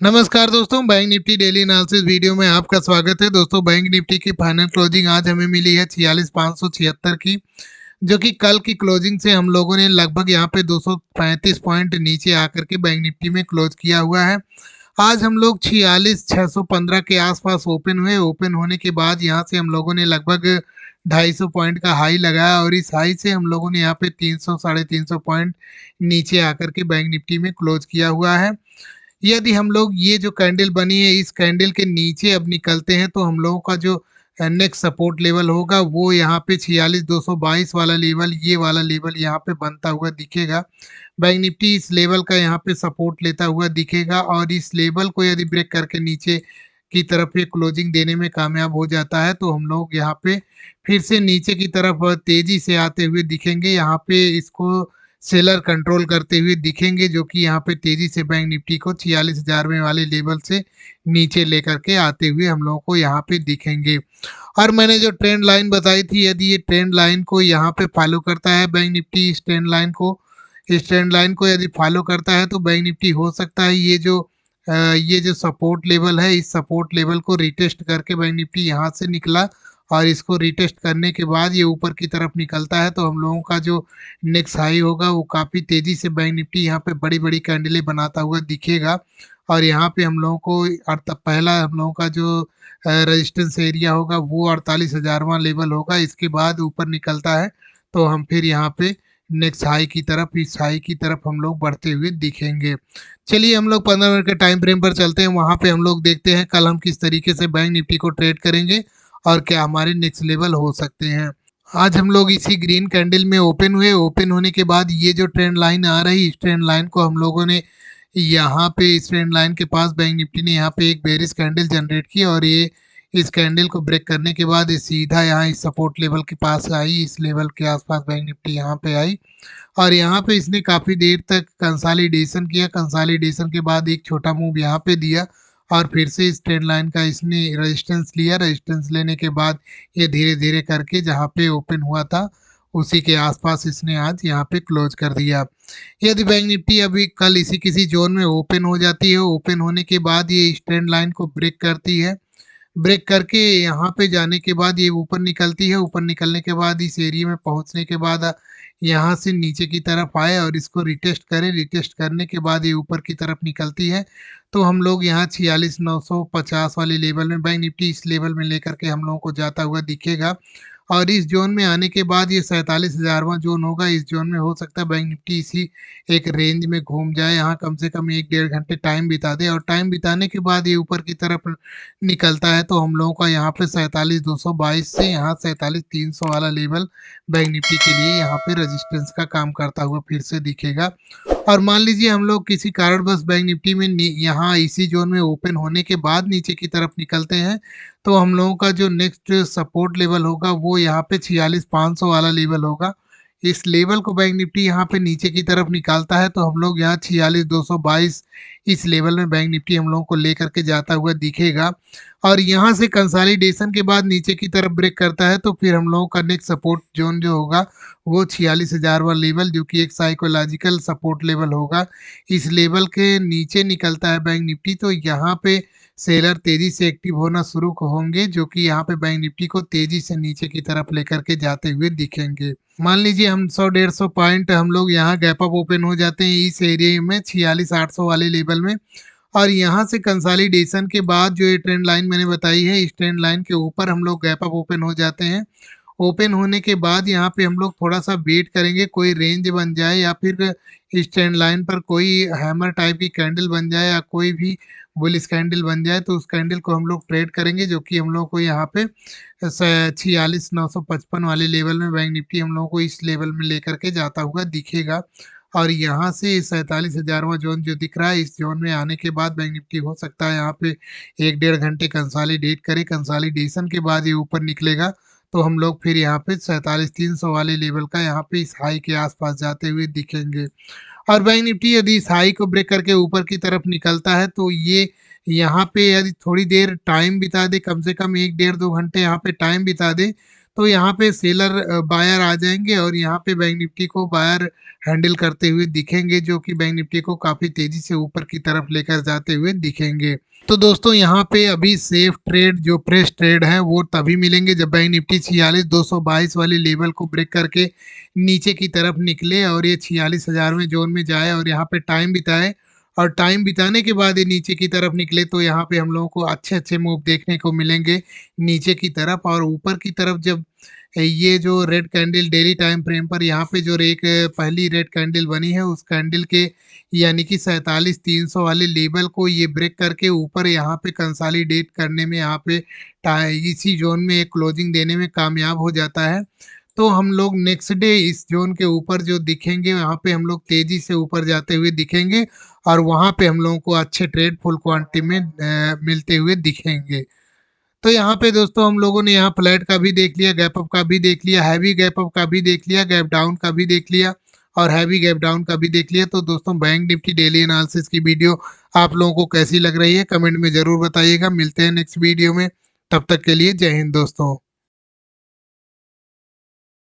नमस्कार दोस्तों, bank Nifty daily analysis video में आपका स्वागत है। दोस्तों, बैंक निफ्टी की फाइनल क्लोजिंग आज हमें मिली है 46,576 की, जो कि कल की क्लोजिंग से हम लोगों ने लगभग यहाँ पे 235 पॉइंट नीचे आकर के बैंक निफ्टी में क्लोज किया हुआ है। आज हम लोग 46,615 के आसपास ओपन हुए। ओपन होने के बाद यहाँ से हम लोगों ने लगभग 250 पॉइंट का हाई लगाया और इस हाई से हम लोगों ने यहाँ पे 300 साढ़े 300 पॉइंट नीचे आकर के बैंक निफ्टी में क्लोज किया हुआ है। यदि हम लोग ये जो कैंडल बनी है इस कैंडल के नीचे अब निकलते हैं तो हम लोगों का जो नेक्स्ट सपोर्ट लेवल होगा वो यहाँ पे 46,222 वाला लेवल, ये वाला लेवल यहाँ पे बनता हुआ दिखेगा। बैंक निफ्टी इस लेवल का यहाँ पे सपोर्ट लेता हुआ दिखेगा और इस लेवल को यदि ब्रेक करके नीचे की तरफ ये क्लोजिंग देने में कामयाब हो जाता है तो हम लोग यहाँ पे फिर से नीचे की तरफ तेजी से आते हुए दिखेंगे। यहाँ पे इसको सेलर कंट्रोल करते हुए दिखेंगे, जो कि यहाँ पे तेजी से बैंक निफ्टी को 46,000 में वाले लेवल से नीचे लेकर के आते हुए हम लोगों को यहाँ पे दिखेंगे। और मैंने जो ट्रेंड लाइन बताई थी, यदि ये ट्रेंड लाइन को यहाँ पे फॉलो करता है बैंक निफ्टी, इस ट्रेंड लाइन को यदि फॉलो करता है तो बैंक निफ्टी हो सकता है ये जो सपोर्ट लेवल है इस सपोर्ट लेवल को रिटेस्ट करके बैंक निफ्टी यहाँ से निकला और इसको रिटेस्ट करने के बाद ये ऊपर की तरफ निकलता है तो हम लोगों का जो नेक्स्ट हाई होगा वो काफ़ी तेज़ी से बैंक निफ्टी यहाँ पे बड़ी बड़ी कैंडलें बनाता हुआ दिखेगा। और यहाँ पे हम लोगों को पहला हम लोगों का जो रेजिस्टेंस एरिया होगा वो 48,000वां लेवल होगा। इसके बाद ऊपर निकलता है तो हम फिर यहाँ पे नेक्स्ट हाई की तरफ, इस हाई की तरफ हम लोग बढ़ते हुए दिखेंगे। चलिए हम लोग 15 मिनट के टाइम फ्रेम पर चलते हैं, वहाँ पे हम लोग देखते हैं कल हम किस तरीके से बैंक निफ्टी को ट्रेड करेंगे और क्या हमारे नेक्स्ट लेवल हो सकते हैं। आज हम लोग इसी ग्रीन कैंडल में ओपन हुए। ओपन होने के बाद ये जो ट्रेंड लाइन आ रही, इस ट्रेंड लाइन को हम लोगों ने यहाँ पे इस ट्रेंड लाइन के पास बैंक निफ्टी ने यहाँ पे एक बेरिश कैंडल जनरेट की और ये इस कैंडल को ब्रेक करने के बाद ये सीधा यहाँ इस सपोर्ट लेवल के पास आई। इस लेवल के आसपास बैंक निफ्टी यहाँ पे आई और यहाँ पे इसने काफ़ी देर तक कंसालिडेशन किया। कंसालिडेशन के बाद एक छोटा मूव यहाँ पे दिया और फिर से इस ट्रेंड लाइन का इसने रेजिस्टेंस लिया। रेजिस्टेंस लेने के बाद ये धीरे धीरे करके जहाँ पे ओपन हुआ था उसी के आसपास इसने आज यहाँ पे क्लोज कर दिया। यदि बैंक निफ्टी अभी कल इसी किसी जोन में ओपन हो जाती है, ओपन होने के बाद ये इस ट्रेंड लाइन को ब्रेक करती है, ब्रेक करके यहाँ पे जाने के बाद ये ऊपर निकलती है। ऊपर निकलने के बाद इस एरिया में पहुँचने के बाद यहाँ से नीचे की तरफ आए और इसको रिटेस्ट करें। रिटेस्ट करने के बाद ये ऊपर की तरफ निकलती है तो हम लोग यहाँ 46,950 वाले लेवल में बैंक निफ्टी इस लेवल में लेकर के हम लोगों को जाता हुआ दिखेगा। और इस जोन में आने के बाद ये 47,000वां जोन होगा। इस जोन में हो सकता है बैंक निफ्टी इसी एक रेंज में घूम जाए, यहाँ कम से कम 1 डेढ़ घंटे टाइम बिता दे और टाइम बिताने के बाद ये ऊपर की तरफ निकलता है तो हम लोगों का यहाँ पे 47,222 से यहाँ 47,300 वाला लेवल बैंक निफ्टी के लिए यहाँ पे रेजिस्टेंस का काम करता हुआ फिर से दिखेगा। और मान लीजिए हम लोग किसी कारणवश बैंक निफ्टी में यहाँ इसी जोन में ओपन होने के बाद नीचे की तरफ निकलते हैं तो हम लोगों का जो नेक्स्ट सपोर्ट लेवल होगा वो यहाँ पे 46,500 वाला लेवल होगा। इस लेवल को बैंक निफ्टी यहाँ पे नीचे की तरफ निकालता है तो हम लोग यहाँ 46,222 इस लेवल में बैंक निफ्टी हम लोगों को लेकर के जाता हुआ दिखेगा। और यहाँ से कंसालिडेशन के बाद नीचे की तरफ ब्रेक करता है तो फिर हम लोगों का नेक्स्ट सपोर्ट जोन जो होगा वो 46,000 वाला लेवल, जो कि एक साइकोलॉजिकल सपोर्ट लेवल होगा। इस लेवल के नीचे निकलता है बैंक निफ्टी तो यहाँ पे सेलर तेजी से एक्टिव होना शुरू होंगे, जो कि यहाँ पे बैंक निफ्टी को तेजी से नीचे की तरफ लेकर के जाते हुए दिखेंगे। मान लीजिए हम 100-150 पॉइंट हम लोग यहाँ गैप अप ओपन हो जाते हैं इस एरिया में 46,800 वाले लेवल में और यहाँ से कंसालिडेशन के बाद जो ये ट्रेंड लाइन मैंने बताई है इस ट्रेंड लाइन के ऊपर हम लोग गैप अप ओपन हो जाते हैं। ओपन होने के बाद यहाँ पे हम लोग थोड़ा सा वेट करेंगे, कोई रेंज बन जाए या फिर इस ट्रेंड लाइन पर कोई हैमर टाइप की कैंडल बन जाए या कोई भी बुलिश कैंडल बन जाए तो उस कैंडल को हम लोग ट्रेड करेंगे, जो कि हम लोग को यहाँ पे 46,955 वाले लेवल में बैंक निफ्टी हम लोगों को इस लेवल में लेकर के जाता हुआ दिखेगा। और यहाँ से 47,000वां जोन जो दिख रहा है इस जोन में आने के बाद बैंक निफ्टी हो सकता है यहाँ पे 1 डेढ़ घंटे कंसालिडेट करे। कंसालिडेशन के बाद ये ऊपर निकलेगा तो हम लोग फिर यहाँ पे 47,300 वाले लेवल का यहाँ पे इस हाई के आसपास जाते हुए दिखेंगे। और बैंक निफ्टी यदि इस हाई को ब्रेक करके ऊपर की तरफ निकलता है तो ये यहाँ पे यदि थोड़ी देर टाइम बिता दे, कम से कम 1 डेढ़ 2 घंटे यहाँ पे टाइम बिता दे तो यहाँ पे सेलर बायर आ जाएंगे और यहाँ पे बैंक निफ्टी को बायर हैंडल करते हुए दिखेंगे, जो कि बैंक निफ्टी को काफ़ी तेज़ी से ऊपर की तरफ लेकर जाते हुए दिखेंगे। तो दोस्तों यहाँ पे अभी सेफ ट्रेड जो फ्रेश ट्रेड है वो तभी मिलेंगे जब बैंक निफ्टी 46,222 वाले लेवल को ब्रेक करके नीचे की तरफ निकले और ये 46,000 में जोन में जाए और यहाँ पे टाइम बिताए, और टाइम बिताने के बाद ये नीचे की तरफ निकले तो यहाँ पे हम लोगों को अच्छे अच्छे मूव देखने को मिलेंगे नीचे की तरफ। और ऊपर की तरफ जब ये जो red candle daily time frame पर यहाँ पे जो एक पहली रेड कैंडल बनी है उस कैंडल के यानी कि 47,300 वाले लेवल को ये ब्रेक करके ऊपर यहाँ पे कंसोलिडेट करने में यहाँ पे इसी जोन में एक क्लोजिंग देने में कामयाब हो जाता है, तो हम लोग नेक्स्ट डे इस जोन के ऊपर जो दिखेंगे वहाँ पे हम लोग तेजी से ऊपर जाते हुए दिखेंगे और वहाँ पे हम लोगों को अच्छे ट्रेड फुल क्वांटिटी में मिलते हुए दिखेंगे। तो यहाँ पे दोस्तों हम लोगों ने यहाँ फ्लैट का भी देख लिया, गैप अप का भी देख लिया, हैवी गैप अप का भी देख लिया, गैप डाउन का भी देख लिया और हैवी गैप डाउन का भी देख लिया। तो दोस्तों बैंक निफ्टी डेली एनालिसिस की वीडियो आप लोगों को कैसी लग रही है कमेंट में ज़रूर बताइएगा। मिलते हैं नेक्स्ट वीडियो में, तब तक के लिए जय हिंद दोस्तों।